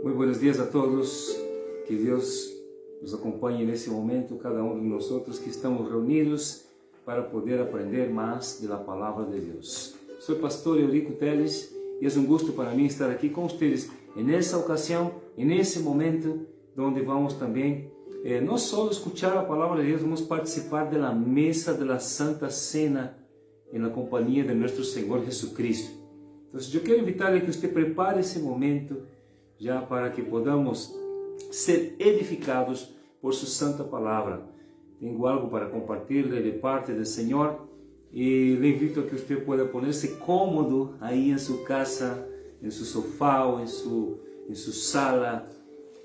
Muy buenos días a todos, que Dios nos acompañe en ese momento, cada uno de nosotros que estamos reunidos para poder aprender más de la palabra de Dios. Soy Pastor Eurico Teles y es un gusto para mí estar aquí con ustedes en esta ocasión, en ese momento donde vamos también no solo escuchar la palabra de Dios, vamos a participar de la mesa de la Santa Cena en la compañía de nuestro Señor Jesucristo. Entonces yo quiero invitarle a que usted prepare ese momento ya para que podamos ser edificados por su santa palabra. Tengo algo para compartirle de parte del Señor y le invito a que usted pueda ponerse cómodo ahí en su casa, en su sofá o en su sala,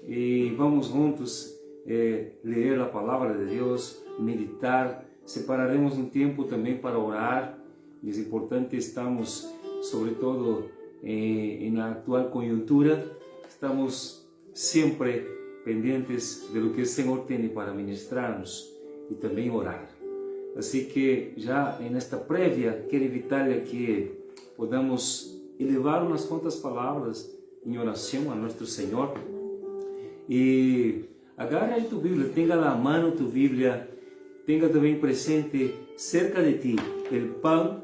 y vamos juntos leer la palabra de Dios, meditar. Separaremos un tiempo también para orar. Es importante, estamos sobre todo en la actual coyuntura, estamos siempre pendientes de lo que el Señor tiene para ministrarnos y también orar. Así que ya en esta previa quiero invitarle a que podamos elevar unas cuantas palabras en oración a nuestro Señor. Y agarra ahí tu Biblia, tenga a la mano tu Biblia, tenga también presente cerca de ti el pan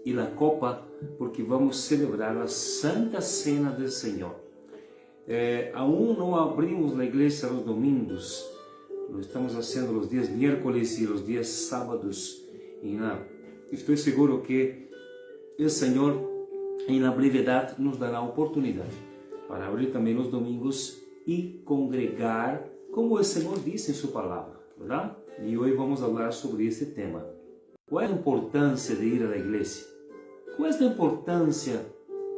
y la copa, porque vamos a celebrar la Santa Cena del Señor. Aún no abrimos la iglesia los domingos, lo estamos haciendo los días miércoles y los días sábados. Y estoy seguro que el Señor en la brevedad nos dará oportunidad para abrir también los domingos y congregar como el Señor dice en su palabra, ¿verdad? Y hoy vamos a hablar sobre este tema. ¿Cuál es la importancia de ir a la iglesia? ¿Cuál es la importancia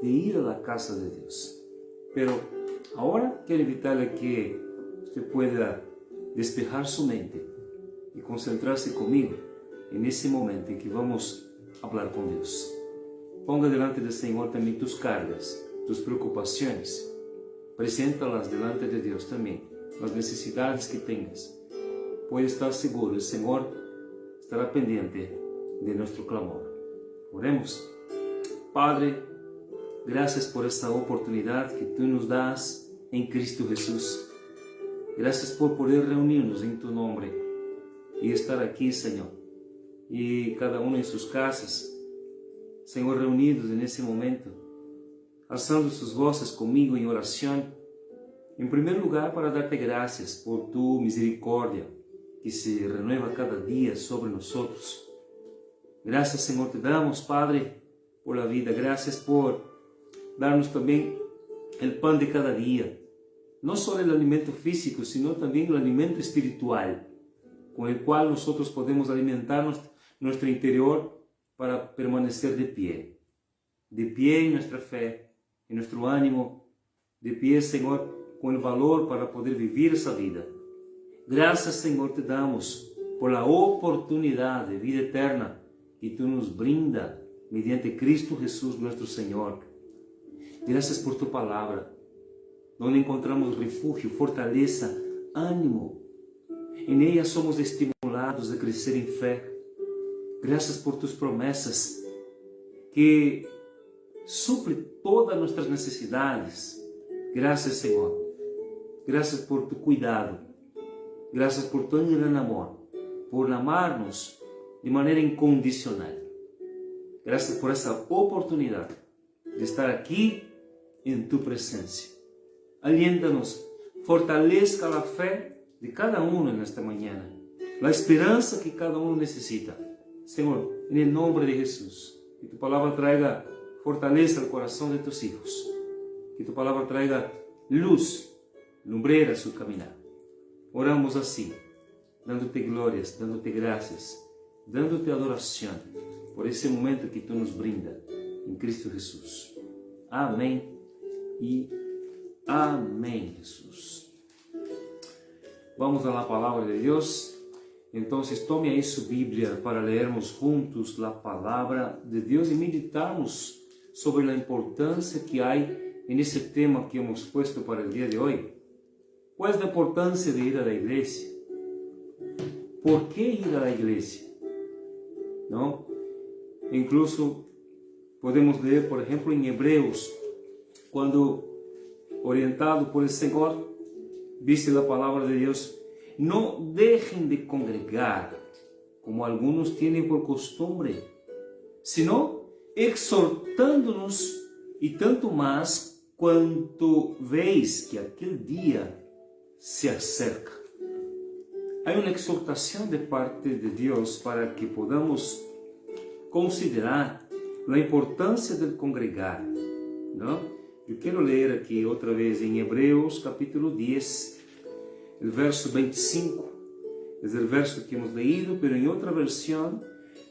de ir a la casa de Dios? Pero ahora quiero invitarle a que usted pueda despejar su mente y concentrarse conmigo en ese momento en que vamos a hablar con Dios. Ponga delante del Señor también tus cargas, tus preocupaciones. Preséntalas delante de Dios también, las necesidades que tengas. Puede estar seguro, el Señor estará pendiente de nuestro clamor. Oremos. Padre, gracias por esta oportunidad que tú nos das en Cristo Jesús. Gracias por poder reunirnos en tu nombre y estar aquí, Señor. Y cada uno en sus casas, Señor, reunidos en ese momento, alzando sus voces conmigo en oración. En primer lugar, para darte gracias por tu misericordia que se renueva cada día sobre nosotros. Gracias, Señor, te damos, Padre, por la vida. Gracias por darnos también el pan de cada día. No solo el alimento físico, sino también el alimento espiritual, con el cual nosotros podemos alimentar nuestro interior para permanecer de pie en nuestra fe, en nuestro ánimo, de pie, Señor, con el valor para poder vivir esa vida. Gracias, Señor, te damos por la oportunidad de vida eterna que tú nos brinda mediante Cristo Jesús nuestro Señor. Gracias por tu palabra, donde encontramos refugio, fortaleza, ánimo. En ella somos estimulados a crecer en fe. Gracias por tus promesas que suple todas nuestras necesidades. Gracias, Señor. Gracias por tu cuidado. Gracias por tu gran amor, por amarnos de manera incondicional. Gracias por esta oportunidad de estar aquí en tu presencia. Aliéntanos, fortalezca la fe de cada uno en esta mañana, la esperanza que cada uno necesita. Señor, en el nombre de Jesús, que tu palabra traiga fortaleza al corazón de tus hijos, que tu palabra traiga luz, lumbrera a su caminar. Oramos así, dándote glorias, dándote gracias, dándote adoración por ese momento que tú nos brinda en Cristo Jesús. Amén y amén, Jesús. Vamos a la palabra de Dios. Entonces tome ahí su Biblia para leermos juntos la palabra de Dios y meditarmos sobre a importância que há nesse tema que hemos puesto para o dia de hoje? Qual é a importância de ir à igreja? ¿Por que ir à igreja? Não? Incluso podemos ler, por exemplo, em Hebreus, quando orientado por el Senhor, dice a palavra de Deus: não deixem de congregar, como alguns têm por costume, sino exortando-nos, e tanto mais quanto veis que aquele dia se acerca. Há uma exortação de parte de Deus para que podamos considerar a importância de congregar, não? Eu quero ler aqui outra vez em Hebreus capítulo 10, o verso 25. É o verso que hemos leído, mas em outra versão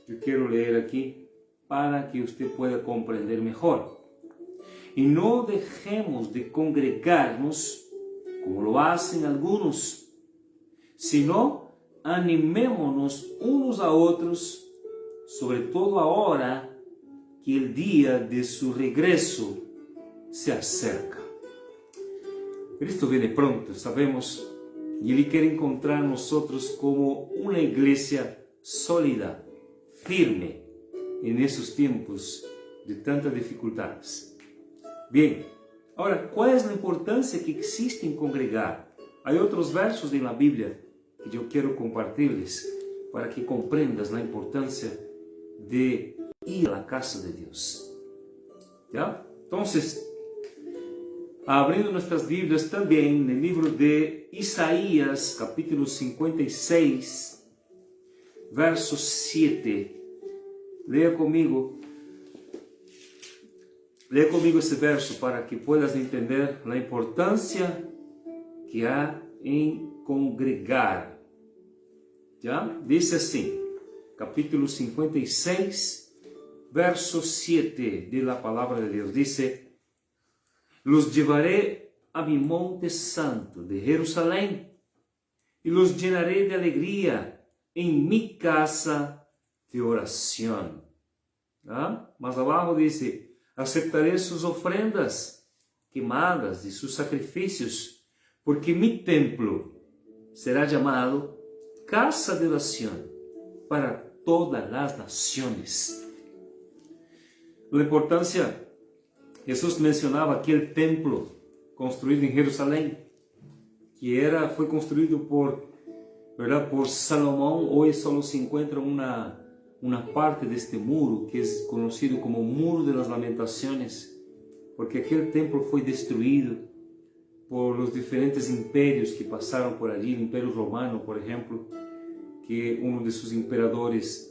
eu quero ler aqui para que você pueda compreender melhor. E não deixemos de congregar-nos, como lo hacen algunos, sino animémonos unos a outros, sobre todo agora que o dia de su regresso se acerca. Cristo viene pronto, sabemos, e Ele quer encontrar nós como uma igreja sólida, firme, nesses tempos de tantas dificuldades. Bem, agora, qual é a importância que existe em congregar? Há outros versos na Bíblia que eu quero compartilhar-lhes para que compreendas a importância de ir à casa de Deus. ¿Ya? Então, abrindo nossas Bíblias também no livro de Isaías, capítulo 56, verso 7. Leia comigo esse verso para que puedas entender a importância que há em congregar. Já? Diz assim, capítulo 56, verso 7 de la palavra de Deus. Diz: Los llevaré a mi monte santo de Jerusalém e los llenaré de alegría en mi casa de oração. Mas abaixo diz: aceptaré sus ofrendas quemadas e sus sacrifícios, porque mi templo será chamado casa de oração para todas as nações. A importância, Jesus mencionava aquele templo construído em Jerusalém, que foi construído por Salomão. Hoje só se encontra uma parte deste muro que é conhecido como Muro de las Lamentações, porque aquele templo foi destruído por os diferentes impérios que passaram por ali. O Império Romano, por exemplo, que um de seus imperadores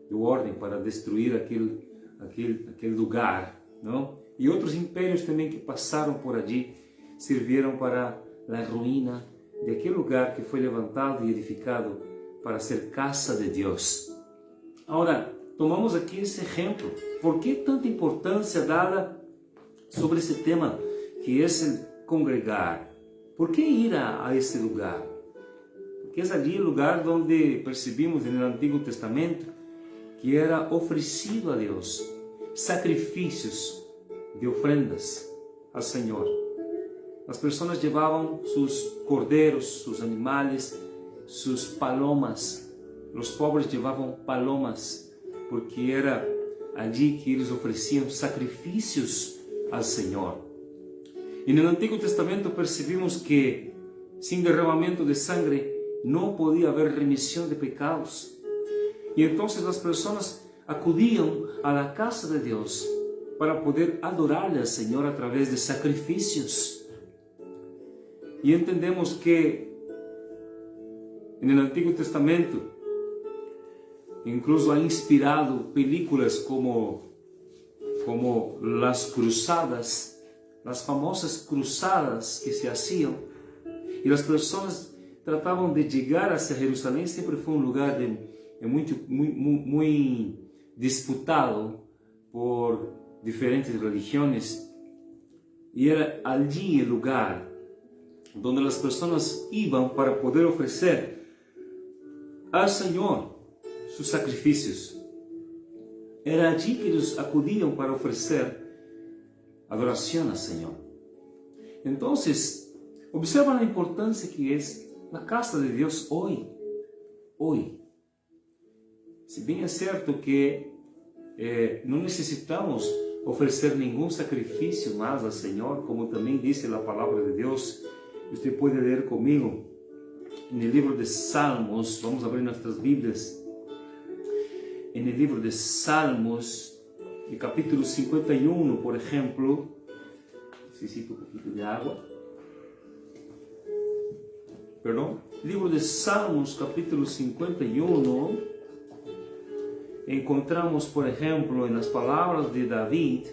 deu ordem para destruir aquele lugar, não? E outros impérios também que passaram por ali serviram para a ruína de aquele lugar que foi levantado e edificado para ser casa de Deus. Agora, tomamos aqui esse exemplo. Por que tanta importância dada sobre esse tema que é congregar? Por que ir a esse lugar? Porque é ali o lugar onde percebimos no Antigo Testamento que era oferecido a Deus sacrifícios de ofrendas ao Senhor. As pessoas levavam seus cordeiros, seus animais, suas palomas. Os pobres levavam palomas, porque era ali que eles ofereciam sacrifícios ao Senhor. E no Antigo Testamento percebimos que sem derramamento de sangue não podia haver remissão de pecados. E então as pessoas acudiam à casa de Deus para poder adorar ao Senhor através de sacrifícios. E entendemos que no Antigo Testamento incluso ha inspirado películas como Las Cruzadas, as famosas cruzadas que se hacían, e as pessoas tratavam de chegar a Jerusalém. Sempre foi um lugar muito disputado por diferentes religiões, e era ali o lugar onde as pessoas iam para poder oferecer ao Senhor seus sacrifícios. Era allí que eles acudiam para oferecer adoración al Señor. Entonces, observa la importancia que es la casa de Dios hoy. Hoy. Si bien es cierto que no necesitamos ofrecer ningún sacrificio más al Señor, como también dice la palabra de Dios, usted puede leer conmigo en el libro de Salmos. Vamos a abrir nuestras Biblias en el libro de Salmos, el capítulo 51, por ejemplo. Necesito un poquito de agua. Perdón. Libro de Salmos, capítulo 51. Encontramos, por ejemplo, en las palabras de David,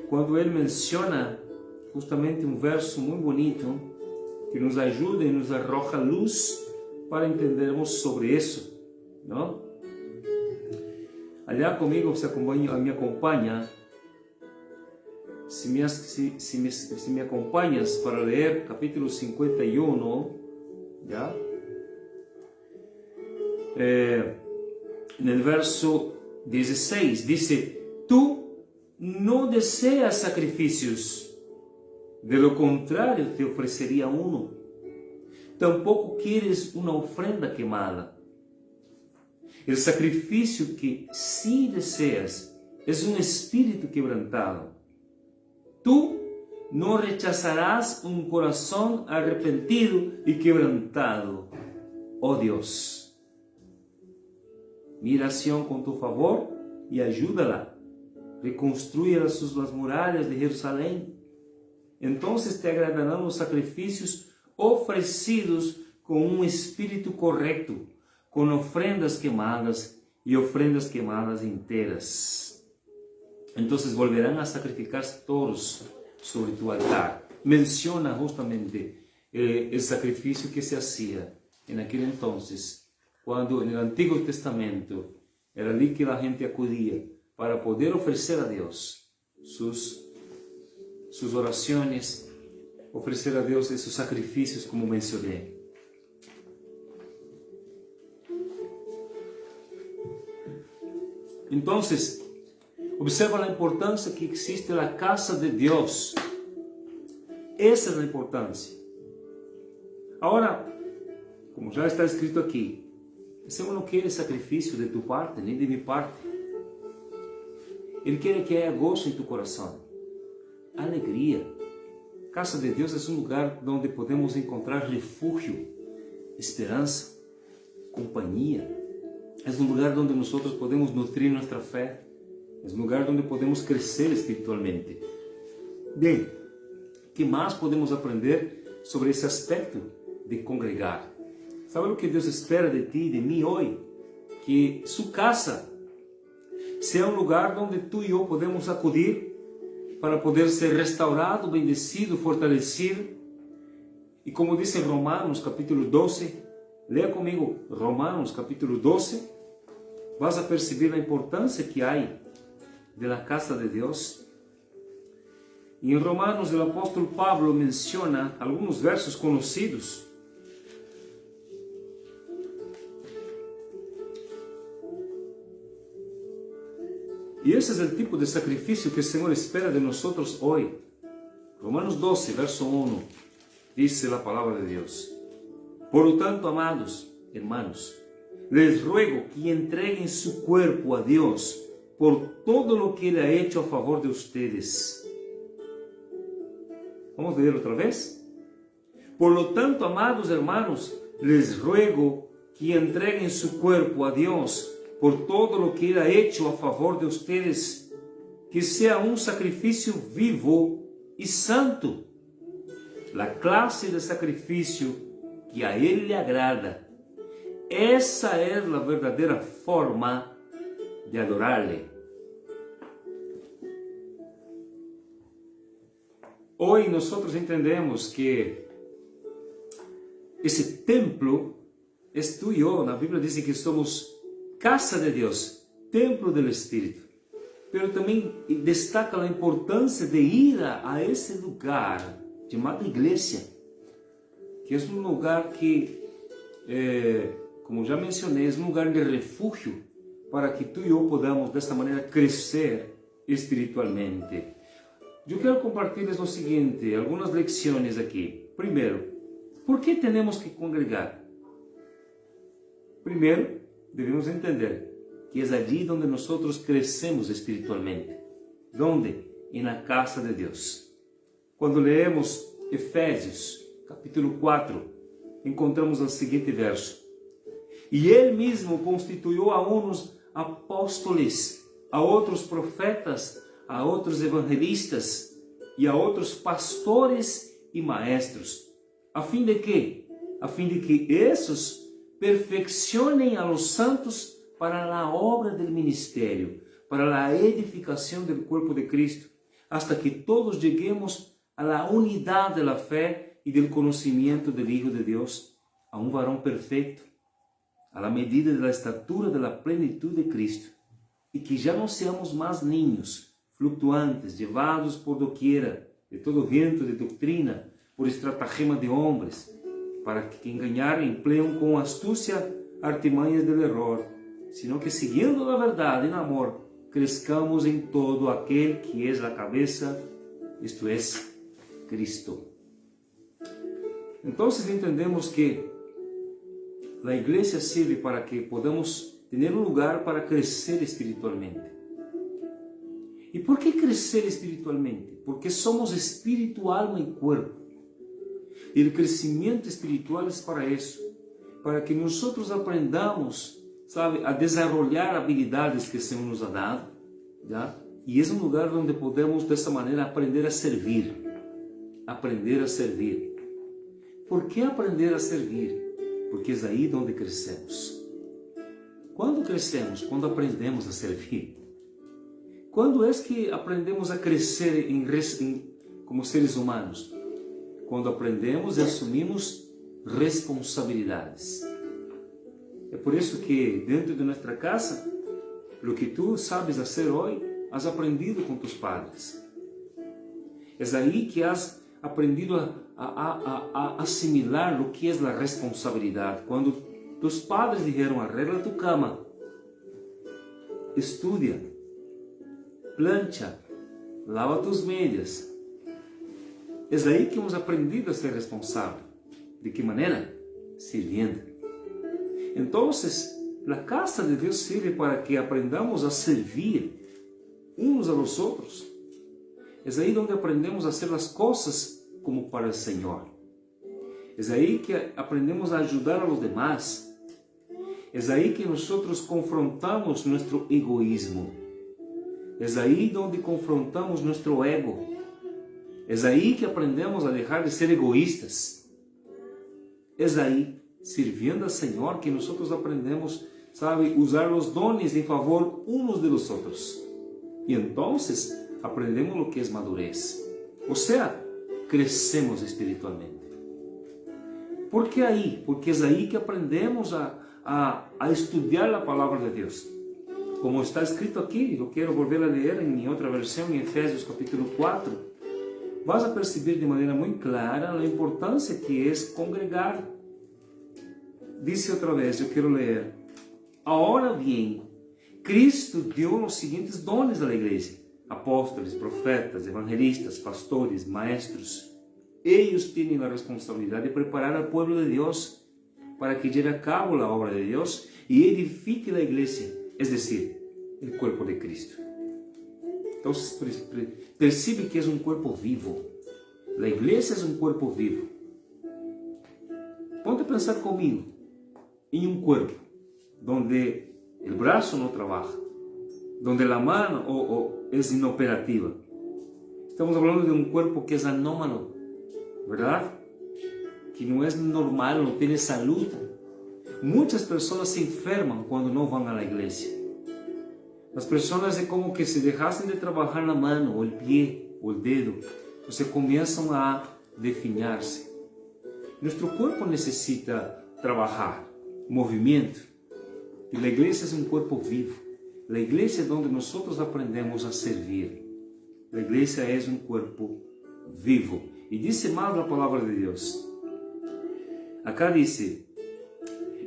cuando él menciona justamente un verso muy bonito que nos ayuda y nos arroja luz para entendermos sobre eso, ¿no? Allá conmigo me acompaña, si me acompañas para leer capítulo 51, ¿ya? En el verso 16 dice: tú no deseas sacrificios, de lo contrario te ofrecería uno. Tampoco quieres una ofrenda quemada. El sacrificio que sí deseas es un espíritu quebrantado. Tú no rechazarás un corazón arrepentido y quebrantado, oh Dios. Mira a Sión con tu favor y ayúdala. Reconstruye las murallas de Jerusalén. Entonces te agradarán los sacrificios ofrecidos con un espíritu correcto, con ofrendas quemadas y ofrendas quemadas enteras. Entonces volverán a sacrificarse toros sobre tu altar. Menciona justamente el sacrificio que se hacía en aquel entonces, cuando en el Antiguo Testamento era allí que la gente acudía para poder ofrecer a Dios sus oraciones, ofrecer a Dios esos sacrificios como mencioné. Entonces, observa la importancia que existe la casa de Dios. Esa es la importancia. Ahora, como ya está escrito aquí, el Señor no quiere sacrificio de tu parte, ni de mi parte. Él quiere que haya gozo en tu corazón, alegría. Casa de Dios es un lugar donde podemos encontrar refugio, esperanza, compañía. Es un lugar donde nosotros podemos nutrir nuestra fe. Es un lugar donde podemos crecer espiritualmente. Bien, ¿qué más podemos aprender sobre ese aspecto de congregar? ¿Sabe lo que Dios espera de ti y de mí hoy? Que su casa sea un lugar donde tú y yo podemos acudir para poder ser restaurado, bendecido, fortalecido. Y como dice Romanos capítulo 12, lea conmigo Romanos capítulo 12, vas a percibir la importancia que hay de la casa de Dios. Y en Romanos el apóstol Pablo menciona algunos versos conocidos. Y ese es el tipo de sacrificio que el Señor espera de nosotros hoy. Romanos 12, verso 1, dice la palabra de Dios: por lo tanto, amados hermanos, les ruego que entreguen su cuerpo a Dios por todo lo que Él ha hecho a favor de ustedes. Vamos a leer otra vez. Por lo tanto, amados hermanos, les ruego que entreguen su cuerpo a Dios por todo lo que Él ha hecho a favor de ustedes, que sea un sacrificio vivo y santo, la clase de sacrificio que a Él le agrada. Esa es la verdadera forma de adorarle. Hoy nosotros entendemos que ese templo es tú y yo. La Biblia dice que somos casa de Dios, templo del Espíritu. Pero también destaca la importancia de ir a ese lugar llamado iglesia, que es un lugar que, como ya mencioné, es un lugar de refugio para que tú y yo podamos de esta manera crecer espiritualmente. Eu quero compartilhar o seguinte, algumas lições aqui. Primeiro, por que temos que congregar? Primeiro, devemos entender que é allí onde nós crescemos espiritualmente. Onde? Na casa de Deus. Quando leemos Efésios, capítulo 4, encontramos o seguinte verso: E Ele mesmo constituiu a uns apóstolos, a outros profetas, a outros evangelistas e a outros pastores e maestros, a fim de que esses perfeccionem a los santos para a obra do ministério, para a edificação do corpo de Cristo, hasta que todos lleguemos a la unidade da fé e do conhecimento do Hijo de Deus, a um varão perfeito, a la medida da estatura da plenitude de Cristo, e que já não seamos mais ninhos, flutuantes, levados por doquiera, de todo vento de doutrina, por estratagema de homens, para que enganarem empleiam com astúcia artimanhas do error, sino que seguindo a verdade em amor, crescamos em todo aquele que é a cabeça, isto é, Cristo. Então, entendemos que a igreja serve para que podamos ter um lugar para crescer espiritualmente. E por que crescer espiritualmente? Porque somos espírito, alma e corpo. E o crescimento espiritual é para isso, para que nós aprendamos, a desenvolver habilidades que o Senhor nos ha dado, ¿ya? E é um lugar onde podemos dessa maneira aprender a servir. Aprender a servir. Por que aprender a servir? Porque é aí onde crescemos. Quando crescemos? Quando aprendemos a servir. Quando é que aprendemos a crescer como seres humanos? Quando aprendemos e assumimos responsabilidades. É por isso que dentro de nossa casa, o que tu sabes fazer hoje, has aprendido com tus padres. É aí que has aprendido a assimilar o que é a responsabilidade. Quando tus padres disseram: arregla tu cama, estudia, plancha, lava tus medias. É aí que hemos aprendido a ser responsável. ¿De que maneira? Sirviendo. Então, a casa de Deus serve para que aprendamos a servir uns a los outros. É aí onde aprendemos a fazer as coisas como para o Senhor. É aí que aprendemos a ajudar a los demás. É aí que nós confrontamos nosso egoísmo. É aí onde confrontamos nosso ego. É aí que aprendemos a deixar de ser egoístas. É aí, servindo ao Senhor, que nós aprendemos, usar os dones em favor uns de los outros. E então, aprendemos o que é madurez. Ou seja, crescemos espiritualmente. Por que aí? Porque é aí que aprendemos a estudar a palavra de Deus. Como está escrito aqui, eu quero volver a ler em outra versão, em Efésios capítulo 4, vas a perceber de maneira muito clara a importância que é congregar. Dice outra vez, eu quero ler: Agora bem, Cristo deu os seguintes dones à igreja: apóstolos, profetas, evangelistas, pastores, maestros. Eles têm a responsabilidade de preparar al pueblo de Deus para que lleve a cabo a obra de Deus e edifique a igreja, es decir, o corpo de Cristo. Então, percebe que é um corpo vivo. A igreja é um corpo vivo. Ponte a pensar comigo em um corpo onde o braço não trabalha, onde a mão é inoperativa. Estamos falando de um corpo que é anómalo, verdade? Que não é normal, não tem saúde. Muitas pessoas se enfermam quando não vão à igreja. As pessoas é como que se deixassem de trabalhar na mão, ou o pé, ou o dedo, você começam a definhar-se. Nosso corpo necessita trabalhar, movimento. E a igreja é um corpo vivo. A igreja é onde nós aprendemos a servir. A igreja é um corpo vivo. E diz mais a palavra de Deus. Acá diz: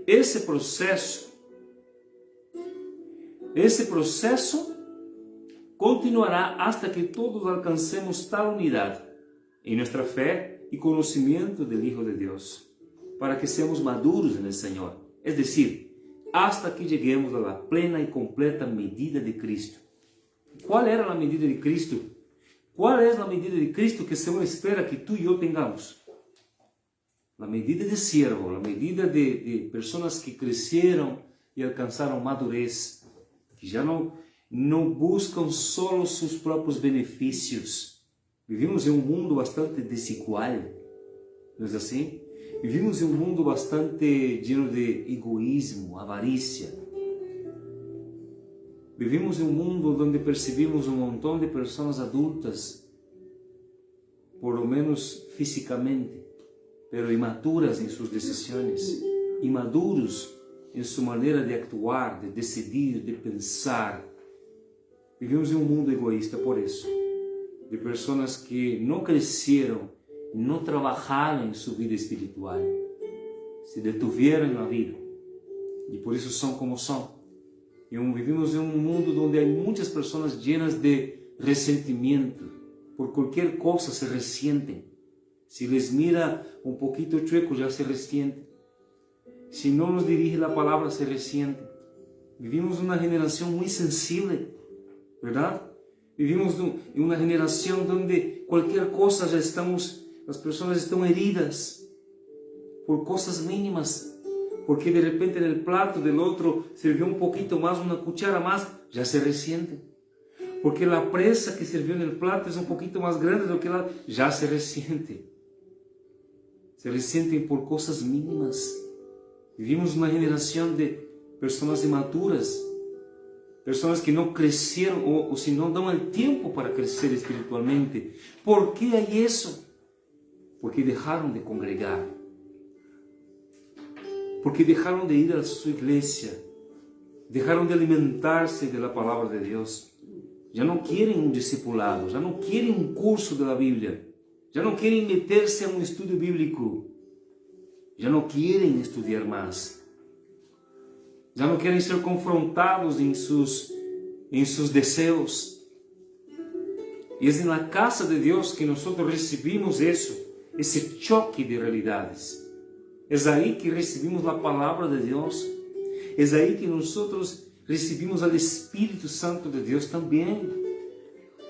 esse processo continuará hasta que todos alcancemos tal unidad en nuestra fe y conocimiento del Hijo de Dios, para que seamos maduros en el Señor, es decir, hasta que lleguemos a la plena y completa medida de Cristo. ¿Cuál era la medida de Cristo? ¿Cuál es la medida de Cristo que el Señor espera que tú y yo tengamos? La medida de siervo, la medida de personas que crecieron y alcanzaron madurez, que ya no buscan solo sus propios beneficios. Vivimos en un mundo bastante desigual, ¿no es así? Vivimos en un mundo bastante lleno de egoísmo, avaricia. Vivimos en un mundo donde percibimos un montón de personas adultas, por lo menos físicamente, pero inmaduras en sus decisiones, inmaduros en su manera de actuar, de decidir, de pensar. Vivimos en un mundo egoísta por eso, de personas que no crecieron, no trabajaron en su vida espiritual, se detuvieron en la vida y por eso son como son. Y vivimos en un mundo donde hay muchas personas llenas de resentimiento, por cualquier cosa se resienten. Si les mira un poquito chueco ya se resienten. Si no nos dirige la palabra se resienten. Vivimos una generación muy sensible, ¿verdad? Vivimos en una generación donde cualquier cosa las personas están heridas por cosas mínimas, porque de repente en el plato del otro sirvió un poquito más, una cuchara más, ya se resienten. Porque la presa que sirvió en el plato es un poquito más grande de lo que ya se resiente. Se resienten por cosas mínimas. Vivimos una generación de personas inmaduras, personas que no crecieron o si no dan el tiempo para crecer espiritualmente. ¿Por qué hay eso? Porque dejaron de congregar, porque dejaron de ir a su iglesia, dejaron de alimentarse de la palabra de Dios. Ya no quieren un discipulado, ya no quieren un curso de la Biblia, ya no quieren meterse a un estudio bíblico, ya no quieren estudiar más, ya no quieren ser confrontados en sus deseos. Y es en la casa de Dios que nosotros recibimos eso, ese choque de realidades. Es ahí que recibimos la palabra de Dios. Es ahí que nosotros recibimos al Espíritu Santo de Dios también.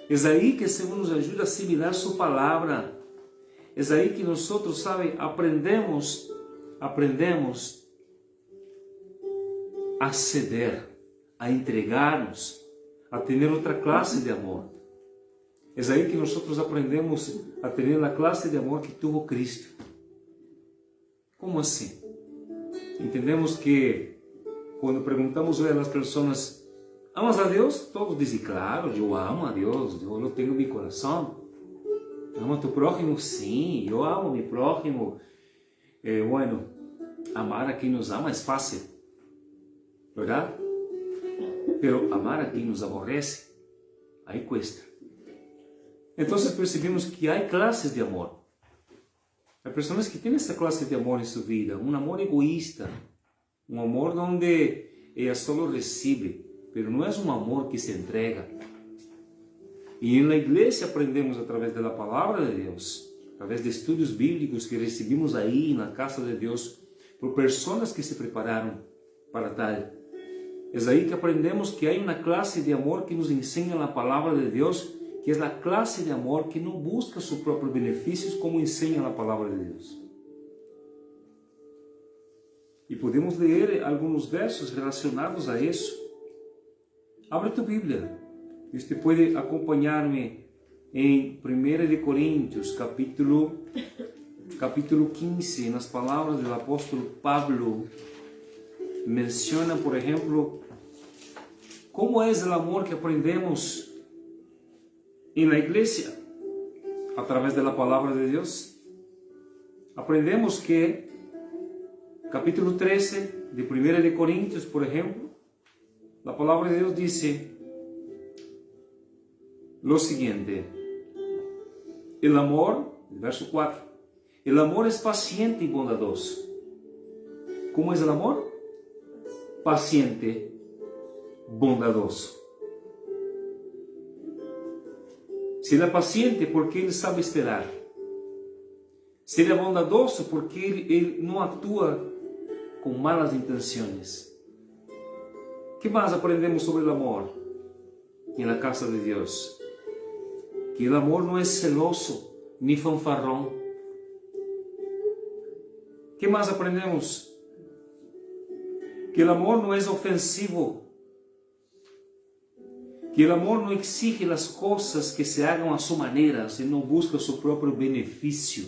Es ahí que el Señor nos ayuda a asimilar su palabra. Es ahí que nosotros, aprendemos a ceder, a entregarnos, a tener otra clase de amor. Es ahí que nosotros aprendemos a tener la clase de amor que tuvo Cristo. ¿Cómo así? Entendemos que cuando preguntamos a las personas, ¿amas a Dios? Todos dicen, claro, yo amo a Dios, yo lo tengo en mi corazón. ¿Ama a tu prójimo? Sí, yo amo a mi prójimo. Bueno, amar a quien nos ama es fácil, ¿verdad? Pero amar a quien nos aborrece, ahí cuesta. Entonces percibimos que hay clases de amor. Hay personas que tienen esta clase de amor en su vida, un amor egoísta, un amor donde ella solo recibe, pero no es un amor que se entrega. Y en la iglesia aprendemos a través de la palabra de Dios, a través de estudios bíblicos que recibimos ahí en la casa de Dios, por personas que se prepararon para tal. Es ahí que aprendemos que hay una clase de amor que nos enseña la palabra de Dios, que es la clase de amor que no busca sus propios beneficios como enseña la palabra de Dios. Y podemos leer algunos versos relacionados a eso. Abre tu Biblia. Usted puede acompañarme en 1 Corintios, capítulo 15, en las palabras del apóstol Pablo. Menciona, por ejemplo, cómo es el amor que aprendemos en la iglesia a través de la palabra de Dios. Aprendemos que capítulo 13 de 1 Corintios, por ejemplo, la palabra de Dios dice lo siguiente: el amor, el verso 4, el amor es paciente y bondadoso. ¿Cómo es el amor? Paciente, bondadoso. Se Ele é paciente, porque Ele sabe esperar. Se Ele é bondoso, porque Ele não atua com malas intenções. O que mais aprendemos sobre o amor na casa de Deus? Que o amor não é celoso nem fanfarrão. O que mais aprendemos? Que o amor não é ofensivo. Que o amor não exige as coisas que se hagam a sua maneira, se não busca o seu próprio benefício.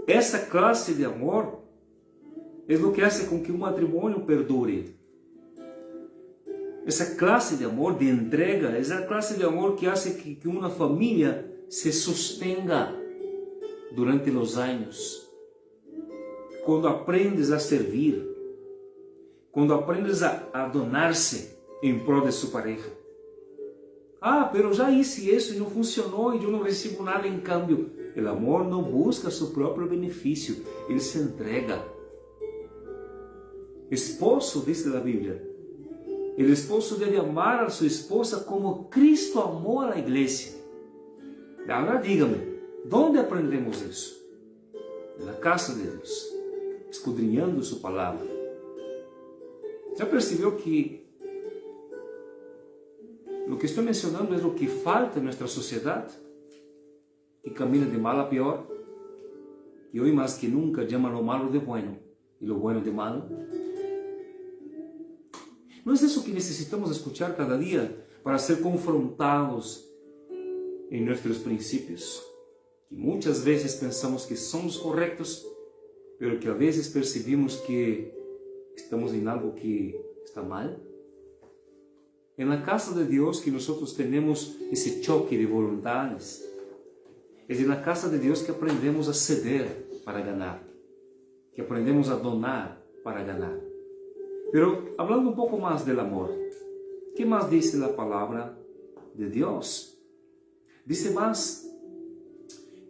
Essa classe de amor é o que faz com que um matrimônio perdure. Essa classe de amor, de entrega, é a classe de amor que faz que uma família se sostenga durante os anos. Quando aprendes a servir, quando aprendes a donar-se em prol de sua pareja. Ah, pero já hice isso e não funcionou e eu não recebo nada em câmbio. O amor não busca seu próprio benefício, ele se entrega. Esposo, diz a Bíblia, o esposo deve amar a sua esposa como Cristo amou a igreja. Agora diga-me, onde aprendemos isso? Na casa de Deus, escudrinhando sua palavra. Já percebeu que o que estou mencionando é o que falta em nossa sociedade? Que camina de mal a pior, e hoje mais que nunca chama lo malo de bueno e lo bueno de malo. Não é isso que necessitamos escuchar cada dia para ser confrontados em nossos princípios? Que muitas vezes pensamos que somos corretos, pero que a vezes percebemos que estamos em algo que está mal. É na casa de Deus que nós temos esse choque de voluntades. É na casa de Deus que aprendemos a ceder para ganhar, que aprendemos a donar para ganhar. Pero hablando un poco más del amor, ¿qué más dice la palabra de Dios? Dice más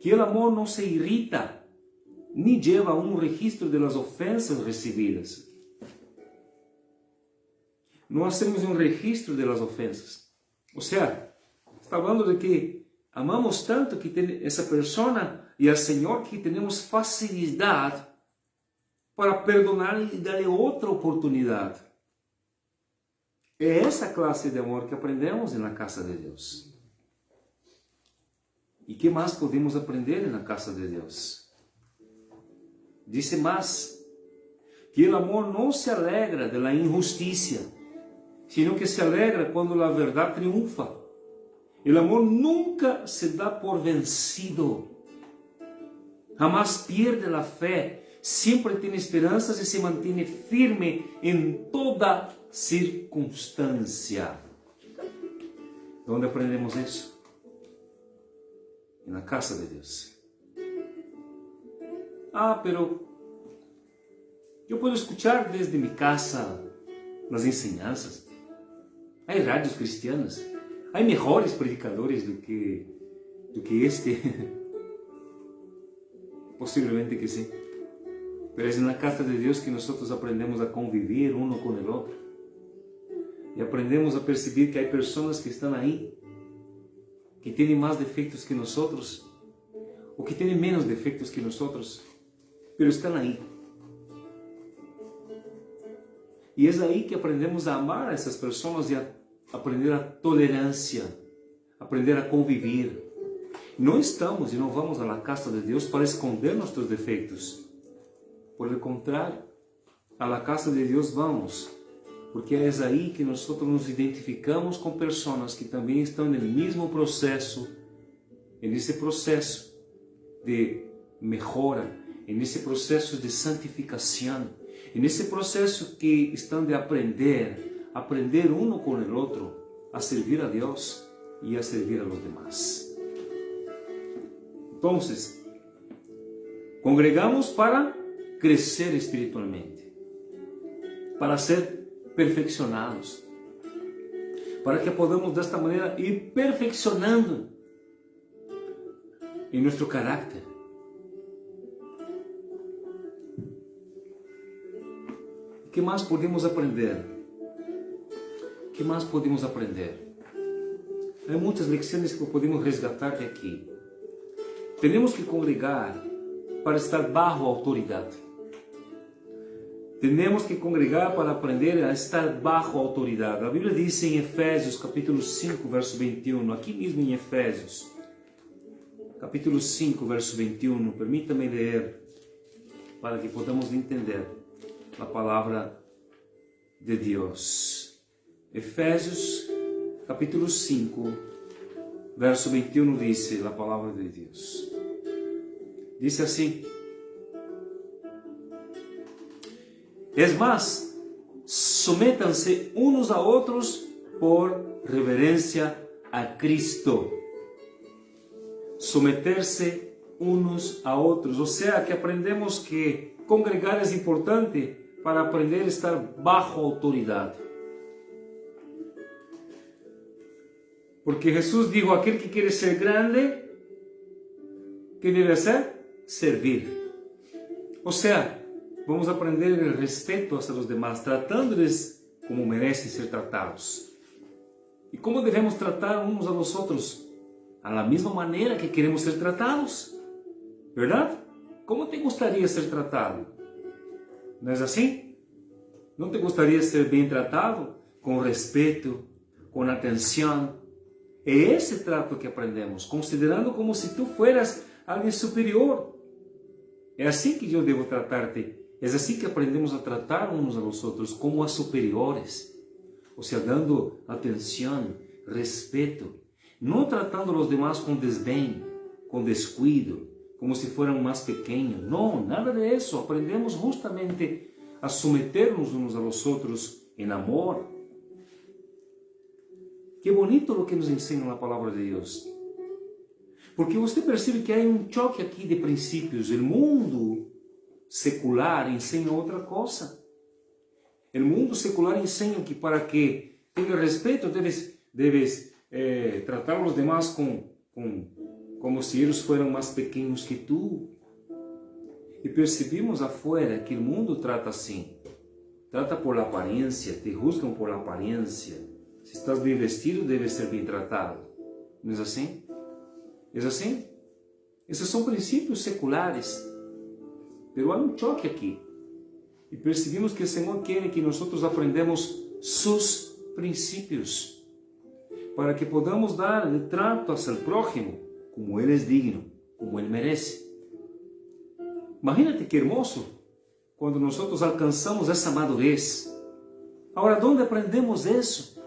que el amor no se irrita ni lleva un registro de las ofensas recibidas. No hacemos un registro de las ofensas. O sea, está hablando de que amamos tanto que esa persona y al Señor que tenemos facilidad para perdonar e dar-lhe outra oportunidade. É essa classe de amor que aprendemos na casa de Deus. E que mais podemos aprender na casa de Deus? Diz mais que o amor não se alegra da injustiça, sino que se alegra quando a verdade triunfa. O amor nunca se dá por vencido, jamás perde a fé, sempre tem esperanças e se mantém firme em toda circunstância. Onde aprendemos isso? Na casa de Deus. Ah, pero eu posso escuchar desde minha casa as enseñanças. Há rádios cristianas. Há melhores predicadores do que este. Possivelmente que sim. Pero es en la casa de Dios que nosotros aprendemos a convivir uno con el otro. Y aprendemos a percibir que hay personas que están ahí, que tienen más defectos que nosotros, o que tienen menos defectos que nosotros, pero están ahí. Y es ahí que aprendemos a amar a esas personas y a aprender a tolerancia, aprender a convivir. No estamos y no vamos a la casa de Dios para esconder nuestros defectos. Por el contrario, a la casa de Deus vamos, porque é aí que nós nos identificamos com pessoas que também estão no mesmo processo, nesse processo de melhora, nesse processo de santificação, nesse processo que estão de aprender um com o outro, a servir a Deus e a servir a los demás. Então, congregamos para crescer espiritualmente, para ser perfeccionados, para que podamos desta maneira ir perfeccionando em nosso caráter. O que mais podemos aprender? O que mais podemos aprender? há muitas lições que podemos resgatar de aqui. Temos que congregar para estar bajo autoridade. Temos que congregar para aprender a estar bajo autoridade. A Bíblia diz em Efésios, capítulo 5, verso 21, aqui mesmo em Efésios, capítulo 5, verso 21, permita-me ler para que podamos entender a palavra de Deus. Efésios, capítulo 5, verso 21 diz a palavra de Deus. Diz assim: Es más, sométanse unos a otros por reverencia a Cristo. Someterse unos a outros, ou seja, que aprendemos que congregar é importante para aprender a estar bajo autoridade. Porque Jesus dijo: aquele que quer ser grande, que deve ser? Servir. Ou seja, vamos aprender o respeito hacia os demás, tratando-lhes como merecem ser tratados. E como devemos tratar uns a los outros? A la mesma maneira que queremos ser tratados. Verdade? Como te gostaria de ser tratado? Não é assim? Não te gostaria de ser bem tratado? Com respeito, com atenção. É esse trato que aprendemos, considerando como se tu fueras alguém superior. É assim que eu devo tratar-te. É assim que aprendemos a tratar uns aos outros como a superiores. Ou seja, dando atenção, respeito. Não tratando os demais com desdém, com descuido, como se fossem mais pequenos. Não, nada disso. Aprendemos justamente a someter-nos uns aos outros em amor. Que bonito o que nos ensina a palavra de Deus. Porque você percebe que há um choque aqui de princípios. O mundo secular ensina outra coisa. O mundo secular ensina que para que tenha respeito deves tratar os demais como se eles fossem mais pequenos que tu. E percebemos afuera que o mundo trata assim. Trata por aparência, te juzgam por aparência. Se estás bem vestido, deve ser bem tratado. Não é assim? É assim? Esses são princípios seculares. Mas há um choque aqui. E percebemos que o Senhor quer que nós aprendamos seus princípios, para que podamos dar de trato ao prójimo como ele é digno, como ele merece. Imagínate que hermoso quando nós alcançamos essa madurez. Agora, onde aprendemos isso?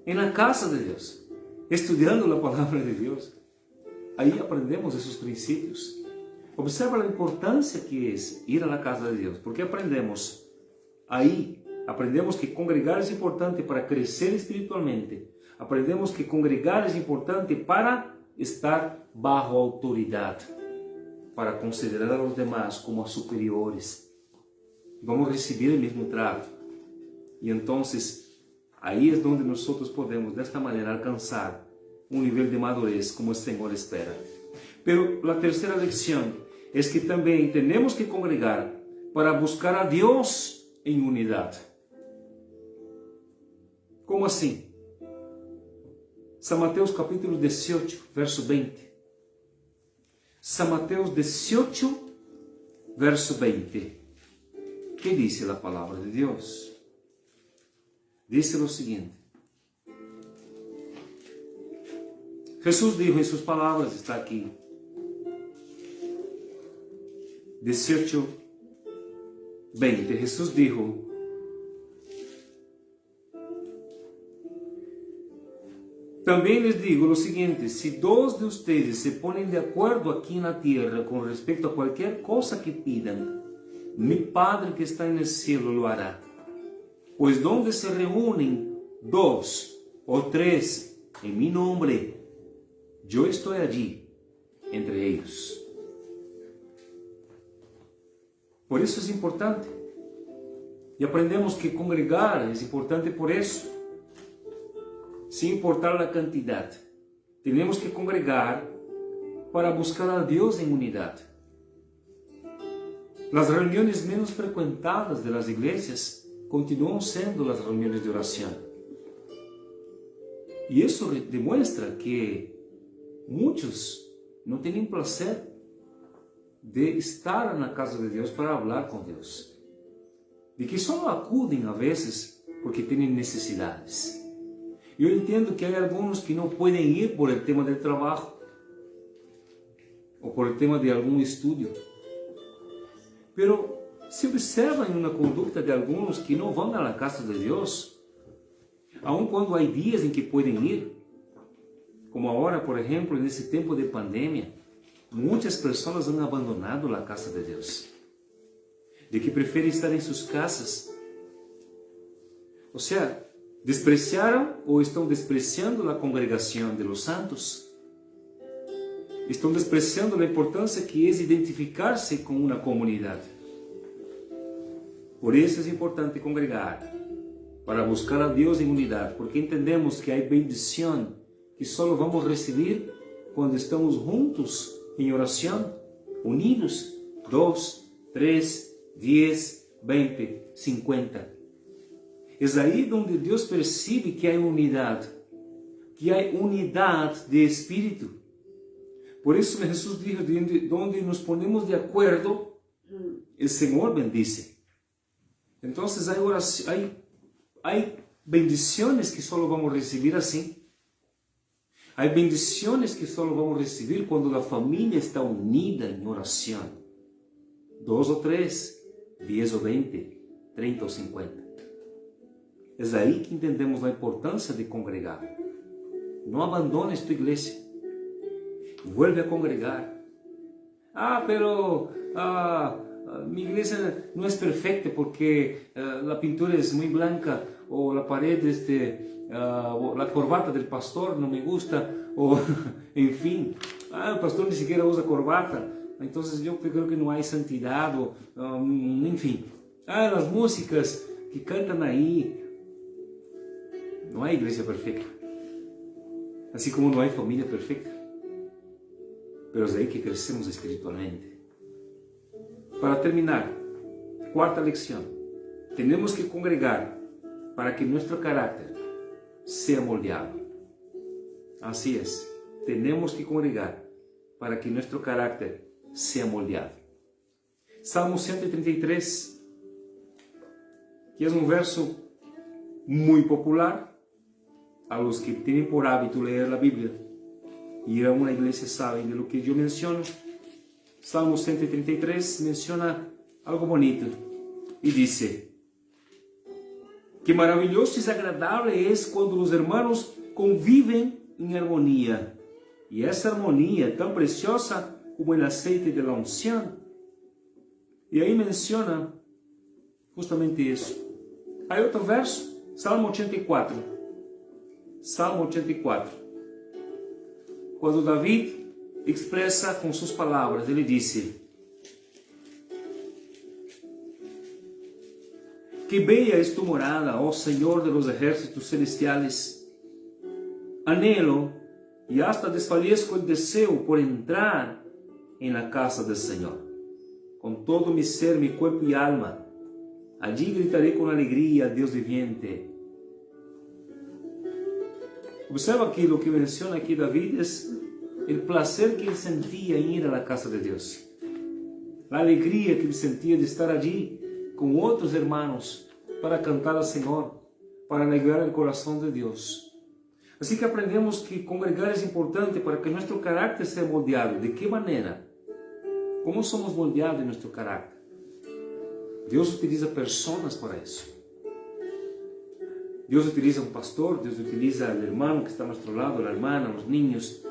Na casa de Deus, estudando a palavra de Deus. Aí aprendemos esses princípios. Observa a importância que é ir à casa de Deus, porque aprendemos que congregar é importante para crescer espiritualmente. Aprendemos que congregar é importante para estar bajo autoridade, para considerar a los demás como superiores. Vamos receber o mesmo trato. E então, aí é onde nós podemos, desta maneira, alcançar um nível de madurez como o Senhor espera. Pero a terceira lição é que também temos que congregar para buscar a Deus em unidade. Como assim? São Mateus capítulo 18, verso 20. São Mateus 18, verso 20. Que diz a palavra de Deus? Diz o seguinte: Jesus dijo em suas palavras, está aqui, 18, 20. Jesus dijo: também les digo o seguinte: se dois de ustedes se ponem de acordo aqui na terra com respeito a qualquer coisa que pidan, mi Padre que está no cielo lo hará. Pois donde se reúnem dois ou três em mi nombre, eu estou allí entre eles. Por isso é importante. E aprendemos que congregar é importante por isso. Sem importar a quantidade. Temos que congregar para buscar a Deus em unidade. As reuniões menos frequentadas das igrejas continuam sendo as reuniões de oração. Y eso demuestra que muchos no tienen placer de estar en la casa de Dios para hablar con Dios. De que solo acuden a veces porque tienen necesidades. Yo entiendo que hay algunos que no pueden ir por el tema del trabajo o por el tema de algún estudio. Pero se observa en una conducta de algunos que no van a la casa de Dios, aun cuando hay días en que pueden ir, como ahora, por ejemplo, en ese tiempo de pandemia, muchas personas han abandonado la casa de Dios, de que prefieren estar en sus casas. O sea, despreciaram ou estão despreciando a congregação de los santos. Estão despreciando a importância que é identificar-se com uma comunidade. Por isso é importante congregar, para buscar a Deus em unidade, porque entendemos que há bendição que só vamos receber quando estamos juntos em oração, unidos, 2, 3, 10, 20, 50. É aí onde Deus percebe que há unidade de espírito. Por isso Jesus disse, onde nos ponemos de acordo, o Senhor bendice. Então, há bendições que só vamos receber assim. Há bendições que só vamos receber quando a família está unida em oração. 2 ou 3, 10 ou 20, 30 ou 50. É aí que entendemos a importância de congregar. Não abandones tua igreja. Vuelve a congregar. Pero mi iglesia no es perfecta porque la pintura es muy blanca, o la pared, o la corbata del pastor no me gusta, o en fin, el pastor ni siquiera usa corbata, entonces yo creo que no hay santidad, en fin, las músicas que cantan ahí, no hay iglesia perfecta, así como no hay familia perfecta, pero es ahí que crecemos espiritualmente. Para terminar, cuarta lección, tenemos que congregar para que nuestro carácter sea moldeado. Así es, tenemos que congregar para que nuestro carácter sea moldeado. Salmo 133, que es un verso muy popular a los que tienen por hábito leer la Biblia y ir a una iglesia saben de lo que yo menciono. Salmo 133 menciona algo bonito y dice: que maravilloso y agradable es cuando los hermanos conviven en armonía, y esa armonía tan preciosa como el aceite de la unción. Y ahí menciona justamente eso. Hay otro verso, Salmo 84. Salmo 84. Cuando David expresa con sus palabras, ele dice: que bella es tu morada, oh Señor de los ejércitos celestiales. Anhelo y hasta desfallezco el deseo por entrar en la casa del Señor. Con todo mi ser, mi cuerpo y alma, allí gritaré con alegría al Dios viviente. Observa que lo que menciona aquí David es el placer que él sentía en ir a la casa de Dios. La alegría que él sentía de estar allí con otros hermanos para cantar al Señor, para alegrar el corazón de Dios. Así que aprendemos que congregar es importante para que nuestro carácter sea moldeado. ¿De qué manera? ¿Cómo somos moldeados en nuestro carácter? Dios utiliza personas para eso. Dios utiliza un pastor, Dios utiliza al hermano que está a nuestro lado, la hermana, los niños.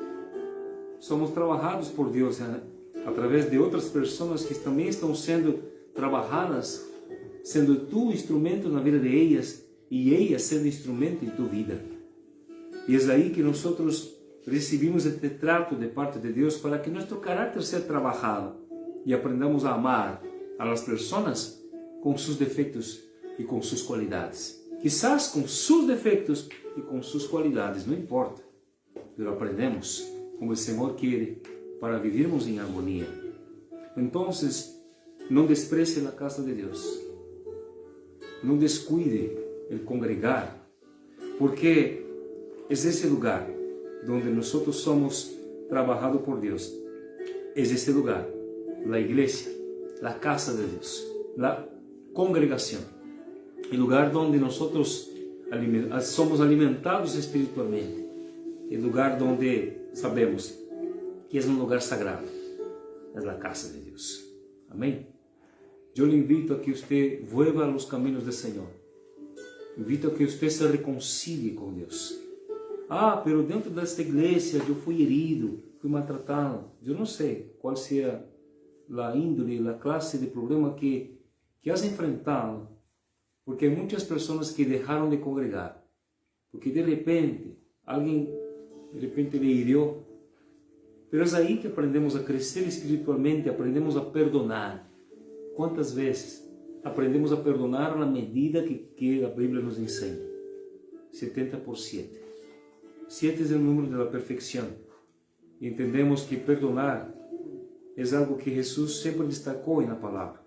Somos trabajados por Dios a través de otras personas que también están siendo trabajadas, sendo tu instrumento na vida de ellas y ellas sendo instrumento en tu vida. Y es ahí que nosotros recibimos este trato de parte de Dios para que nuestro carácter sea trabajado y aprendamos a amar a las personas con sus defectos y con sus cualidades. Quizás con sus defectos y con sus cualidades, no importa, pero aprendemos como el Señor quiere para vivirmos en armonía. Entonces, no desprecie la casa de Dios. No descuide el congregar, porque es ese lugar donde nosotros somos trabajados por Dios. Es ese lugar, la iglesia, la casa de Dios, la congregación, el lugar donde nosotros somos alimentados espiritualmente, el lugar donde sabemos que es un lugar sagrado, es la casa de Dios. Amén. Yo le invito a que usted vuelva a los caminos del Señor. Invito a que usted se reconcilie con Dios. Ah, pero dentro de esta iglesia yo fui herido, fui maltratado. Yo no sé cuál sea la índole, la clase de problema que has enfrentado, porque hay muchas personas que dejaron de congregar, porque de repente alguien le hirió. Pero es ahí que aprendemos a crecer espiritualmente, aprendemos a perdonar. ¿Cuántas veces aprendemos a perdonar a la medida que la Biblia nos enseña? 70 por 7. 7 es el número de la perfección. Y entendemos que perdonar es algo que Jesús siempre destacó en la palabra.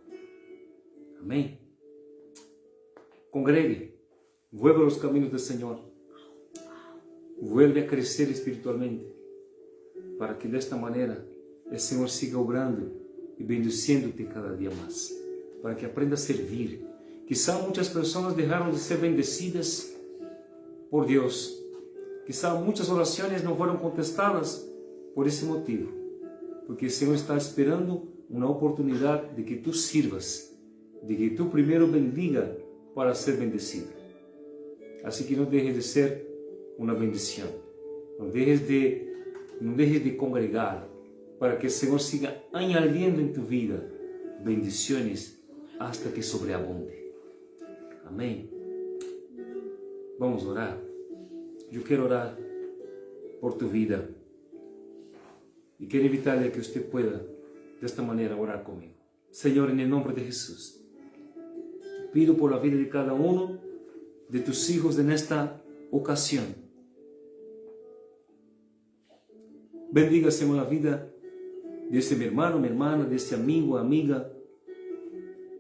Amén. Congregue, vuelve a los caminos del Señor. Vuelve a crecer espiritualmente, para que de esta manera el Señor siga obrando y bendiciéndote cada día más, para que aprenda a servir. Quizá muchas personas dejaron de ser bendecidas por Dios. Quizá muchas oraciones no fueron contestadas por ese motivo, porque el Señor está esperando una oportunidad de que tú sirvas, de que tú primero bendiga para ser bendecido. Así que no dejes de ser una bendición, no dejes de congregar, para que el Señor siga añadiendo en tu vida bendiciones hasta que sobreabunde. Amén. Vamos a orar. Yo quiero orar por tu vida y quiero invitarle a que usted pueda de esta manera orar conmigo. Señor, en el nombre de Jesús, pido por la vida de cada uno de tus hijos en esta ocasión. Bendiga, Señor, la vida de este mi hermano, mi hermana, de este amigo, amiga,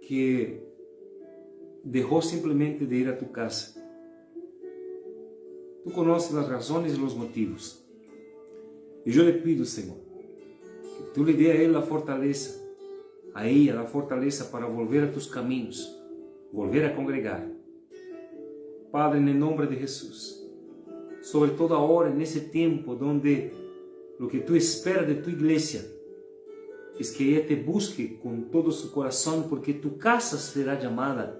que dejó simplemente de ir a tu casa. Tú conoces las razones y los motivos. Y yo le pido, Señor, que tú le dé a él la fortaleza, a ella la fortaleza para volver a tus caminos, volver a congregar. Padre, en el nombre de Jesús, sobre todo ahora, en ese tiempo donde lo que tú esperas de tu iglesia es que ella te busque con todo su corazón, porque tu casa será llamada,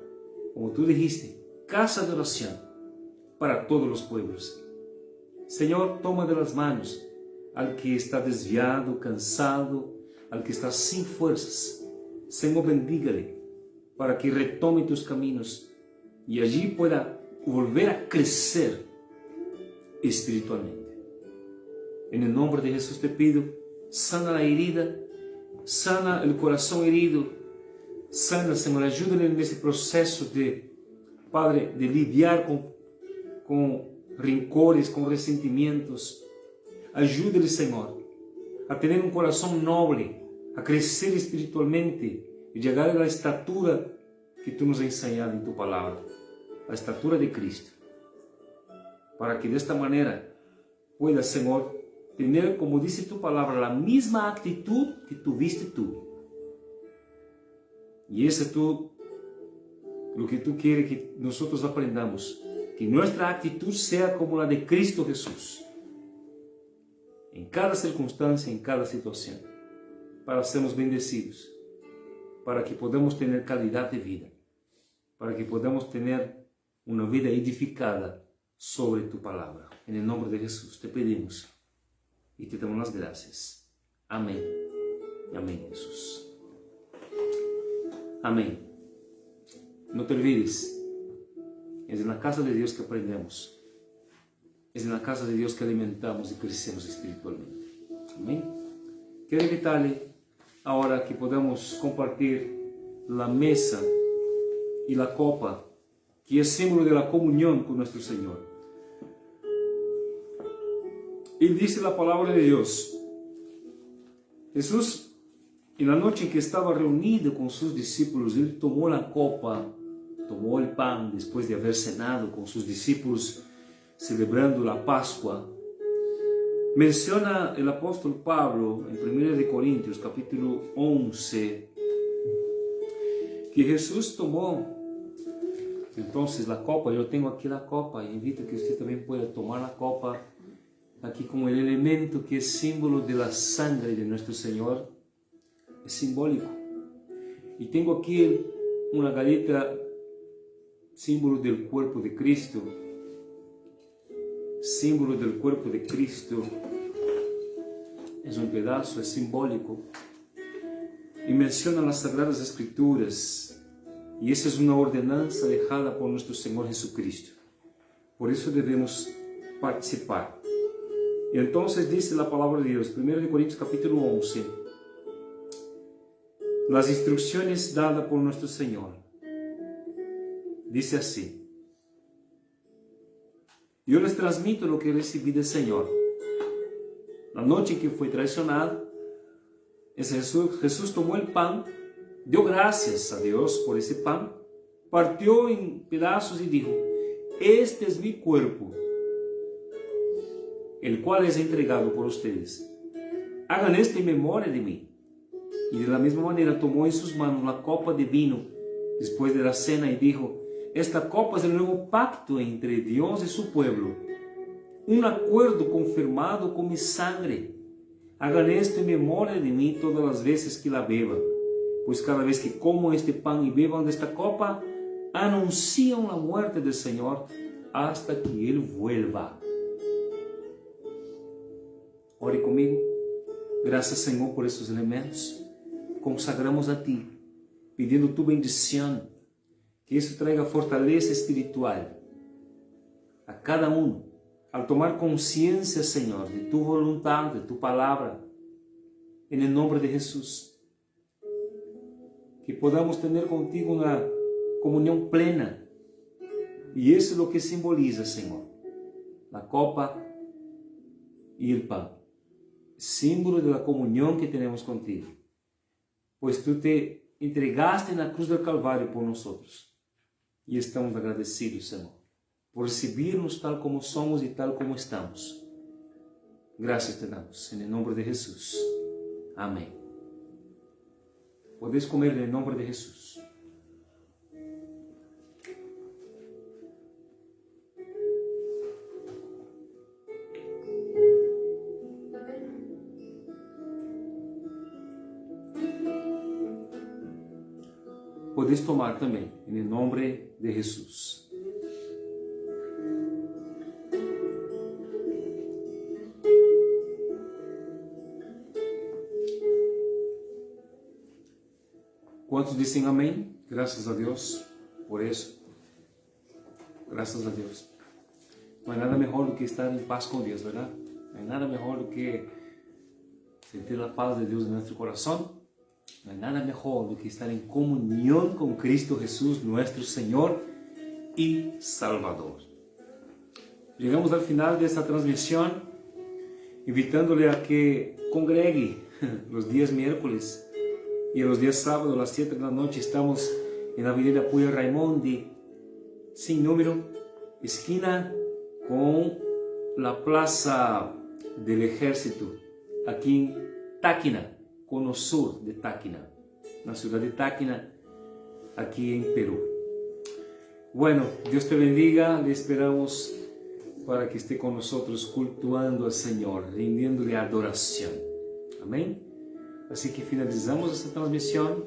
como tú dijiste, casa de oración para todos los pueblos. Señor, toma de las manos al que está desviado, cansado, al que está sin fuerzas. Señor, bendígale para que retome tus caminos y allí pueda volver a crecer espiritualmente. En el nombre de Jesús te pido, sana la herida, sana el corazón herido, sana, Señor, ayúdale en ese proceso de, Padre, de lidiar con rencores, con resentimientos. Ayúdale, Señor, a tener un corazón noble, a crecer espiritualmente y llegar a la estatura que tú nos has enseñado en tu palabra, la estatura de Cristo, para que de esta manera pueda, Señor, tener, como dice tu palabra, la misma actitud que tuviste tú. Y eso es lo que tú quieres que nosotros aprendamos, que nuestra actitud sea como la de Cristo Jesús, en cada circunstancia, en cada situación, para sermos bendecidos, para que podamos tener calidad de vida, para que podamos tener una vida edificada sobre tu palabra. En el nombre de Jesús te pedimos y te damos las gracias. Amén. Amén, Jesús. Amén. No te olvides, es en la casa de Dios que aprendemos. Es en la casa de Dios que alimentamos y crecemos espiritualmente. Amén. Quiero invitarle ahora que podamos compartir la mesa y la copa, que es símbolo de la comunión con nuestro Señor. Y dice la palabra de Dios: Jesús, en la noche en que estaba reunido con sus discípulos, Él tomó la copa, tomó el pan después de haber cenado con sus discípulos, celebrando la Pascua, menciona el apóstol Pablo en 1 de Corintios capítulo 11 que Jesús tomó entonces la copa. Yo tengo aquí la copa y invito a que usted también pueda tomar la copa aquí como el elemento que es símbolo de la sangre de nuestro Señor. Es simbólico. Y tengo aquí una galleta, símbolo del cuerpo de Cristo. Símbolo del cuerpo de Cristo. Es un pedazo, es simbólico. Y menciona las Sagradas Escrituras. Y esa es una ordenanza dejada por nuestro Señor Jesucristo. Por eso debemos participar. Y entonces dice la palabra de Dios, 1 Corintios capítulo 11, las instrucciones dadas por nuestro Señor. Dice así: yo les transmito lo que recibí del Señor. La noche en que fue traicionado, Jesús tomó el pan, dio gracias a Dios por ese pan, partió en pedazos y dijo: este es mi cuerpo, el cual es entregado por ustedes. Hagan esto en memoria de mí. Y de la misma manera tomó en sus manos la copa de vino después de la cena y dijo: esta copa es el nuevo pacto entre Dios y su pueblo, un acuerdo confirmado con mi sangre. Hagan esto en memoria de mí todas las veces que la beban, pues cada vez que como este pan y beban de esta copa, anuncian la muerte del Señor hasta que Él vuelva. Ore conmigo. Gracias, Señor, por estos elementos. Consagramos a Ti, pedindo Tu bendición, que isso traiga fortaleza espiritual a cada uno, al tomar conciencia, Señor, de Tu voluntad, de Tu palabra, en el nombre de Jesús. Que podamos tener contigo una comunión plena. Y eso es lo que simboliza, Señor, la copa y el pan. Símbolo de la comunión que tenemos contigo. Pues Tú te entregaste en la cruz del Calvario por nosotros. Y estamos agradecidos, Señor, por recibirnos tal como somos y tal como estamos. Gracias te damos, en el nombre de Jesús. Amén. Podéis comer en el nombre de Jesús. Podéis tomar também, em nome de Jesus. Quantos dizem amém? Graças a Deus por isso. Graças a Deus. Não há nada melhor do que estar em paz com Deus, verdade? Não há nada melhor do que sentir a paz de Deus em nosso coração. No hay nada mejor do que estar en comunión con Cristo Jesús, nuestro Señor y Salvador. Llegamos al final de esta transmisión, invitándole a que congregue los días miércoles y los días sábados a las 7 de la noche. Estamos en la avenida Puyo Raimondi, sin número, esquina con la Plaza del Ejército, aquí en Táquina, Cono Sur de Táquina, na ciudad de Táquina, aquí en Perú. Bueno, Dios te bendiga, le esperamos para que esté con nosotros cultuando al Señor, rindiéndole adoración. Amén. Así que finalizamos esta transmisión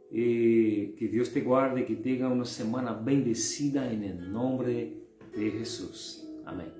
y que Dios te guarde, que tenga una semana bendecida en el nombre de Jesús. Amén.